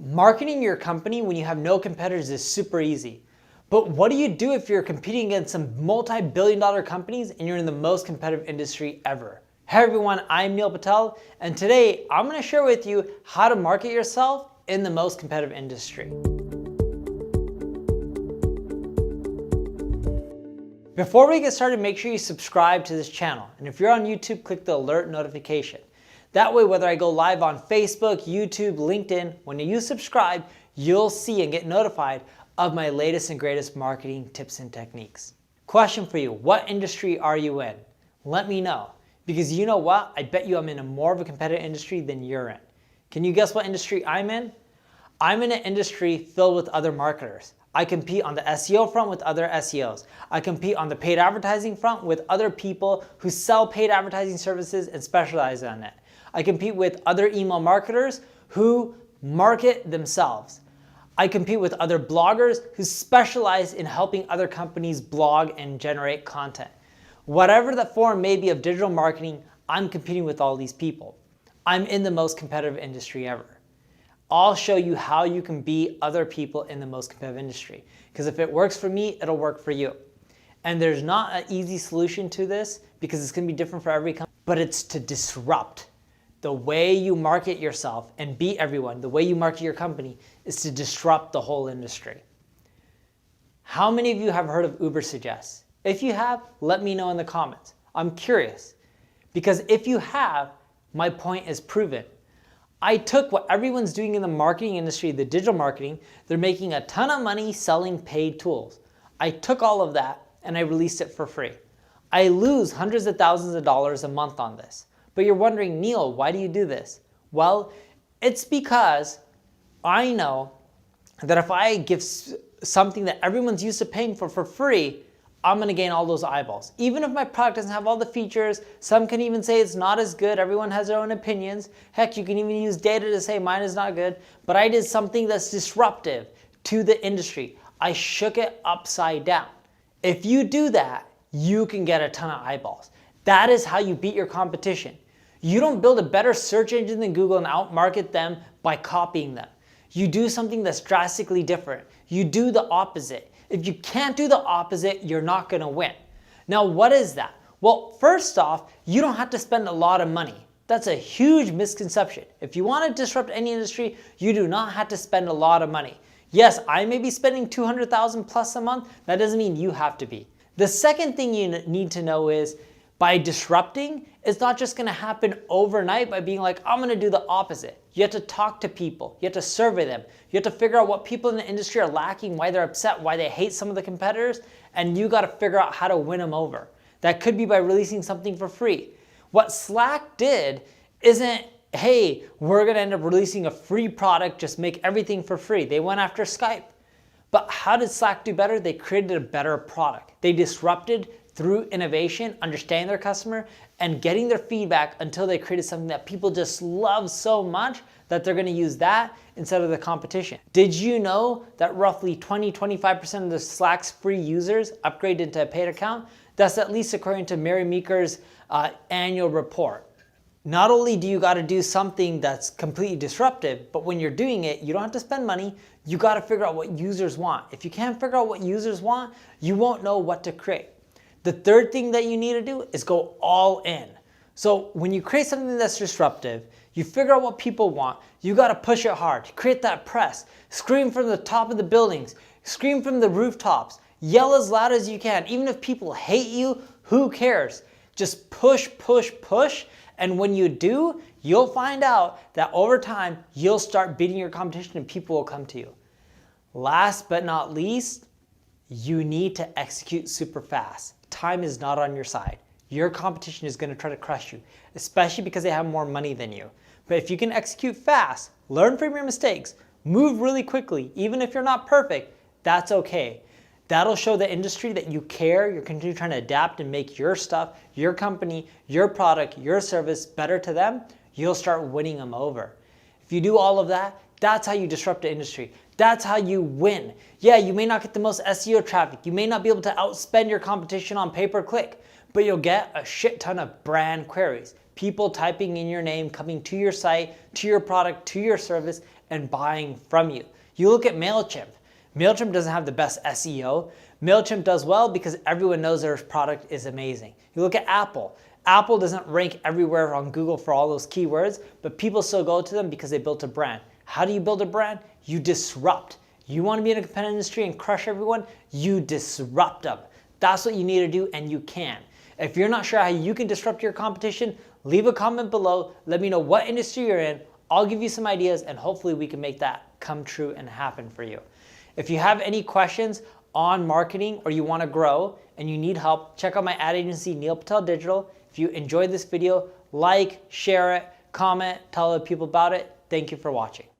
Marketing your company when you have no competitors is super easy. But what do you do if you're competing against some multi-billion-dollar companies and you're in the most competitive industry ever? Hey everyone, I'm Neil Patel, and today I'm going to share with you how to market yourself in the most competitive industry. Before we get started, make sure you subscribe to this channel. And if you're on YouTube, click the alert notification. That way, whether I go live on Facebook, YouTube, LinkedIn, when you subscribe, you'll see and get notified of my latest and greatest marketing tips and techniques. Question for you, what industry are you in? Let me know. Because you know what? I bet you I'm in a more of a competitive industry than you're in. Can you guess what industry I'm in? I'm in an industry filled with other marketers. I compete on the SEO front with other SEOs. I compete on the paid advertising front with other people who sell paid advertising services and specialize on it. I compete with other email marketers who market themselves. I compete with other bloggers who specialize in helping other companies blog and generate content. Whatever the form may be of digital marketing, I'm competing with all these people. I'm in the most competitive industry ever. I'll show you how you can beat other people in the most competitive industry. Because if it works for me, it'll work for you. And there's not an easy solution to this because it's going to be different for every company, but it's to disrupt. The way you market yourself and beat everyone, the way you market your company is to disrupt the whole industry. How many of you have heard of Uber Suggests? If you have, let me know in the comments. I'm curious because if you have, my point is proven. I took what everyone's doing in the marketing industry, the digital marketing, they're making a ton of money selling paid tools. I took all of that and I released it for free. I lose hundreds of thousands of dollars a month on this. But you're wondering, Neil, why do you do this? Well, it's because I know that if I give something that everyone's used to paying for free, I'm going to gain all those eyeballs. Even if my product doesn't have all the features, some can even say it's not as good. Everyone has their own opinions. Heck, you can even use data to say mine is not good. But I did something that's disruptive to the industry. I shook it upside down. If you do that, you can get a ton of eyeballs. That is how you beat your competition. You don't build a better search engine than Google and outmarket them by copying them. You do something that's drastically different. You do the opposite. If you can't do the opposite, you're not going to win. Now, what is that? Well, first off, you don't have to spend a lot of money. That's a huge misconception. If you want to disrupt any industry, you do not have to spend a lot of money. Yes, I may be spending $200,000 plus a month. That doesn't mean you have to be. The second thing you need to know is by disrupting, it's not just going to happen overnight by being like, I'm going to do the opposite. You have to talk to people. You have to survey them. You have to figure out what people in the industry are lacking, why they're upset, why they hate some of the competitors, and you got to figure out how to win them over. That could be by releasing something for free. What Slack did isn't, hey, we're going to end up releasing a free product, just make everything for free. They went after Skype. But how did Slack do better? They created a better product. They disrupted through innovation, understanding their customer, and getting their feedback until they created something that people just love so much that they're going to use that instead of the competition. Did you know that roughly 20-25% of the Slack's free users upgrade into a paid account? That's at least according to Mary Meeker's annual report. Not only do you got to do something that's completely disruptive, but when you're doing it, you don't have to spend money. You got to figure out what users want. If you can't figure out what users want, you won't know what to create. The third thing that you need to do is go all in. So when you create something that's disruptive, you figure out what people want, you got to push it hard, create that press, scream from the top of the buildings, scream from the rooftops, yell as loud as you can. Even if people hate you, who cares? Just push, push, push. And when you do, you'll find out that over time, you'll start beating your competition and people will come to you. Last but not least, you need to execute super fast. Time is not on your side. Your competition is going to try to crush you, especially because they have more money than you. But if you can execute fast, learn from your mistakes, move really quickly, even if you're not perfect, that's okay. That'll show the industry that you care, you're continuing trying to adapt and make your stuff, your company, your product, your service better to them, you'll start winning them over. If you do all of that, that's how you disrupt the industry. That's how you win. Yeah, you may not get the most SEO traffic. You may not be able to outspend your competition on pay-per-click, but you'll get a shit ton of brand queries. People typing in your name, coming to your site, to your product, to your service, and buying from you. You look at MailChimp. MailChimp doesn't have the best SEO. MailChimp does well because everyone knows their product is amazing. You look at Apple. Apple doesn't rank everywhere on Google for all those keywords, but people still go to them because they built a brand. How do you build a brand? You disrupt. You want to be in a competitive industry and crush everyone? You disrupt them. That's what you need to do, and you can. If you're not sure how you can disrupt your competition, leave a comment below. Let me know what industry you're in. I'll give you some ideas, and hopefully we can make that come true and happen for you. If you have any questions on marketing or you want to grow and you need help, check out my ad agency, Neil Patel Digital. If you enjoyed this video, like, share it, comment, tell other people about it. Thank you for watching.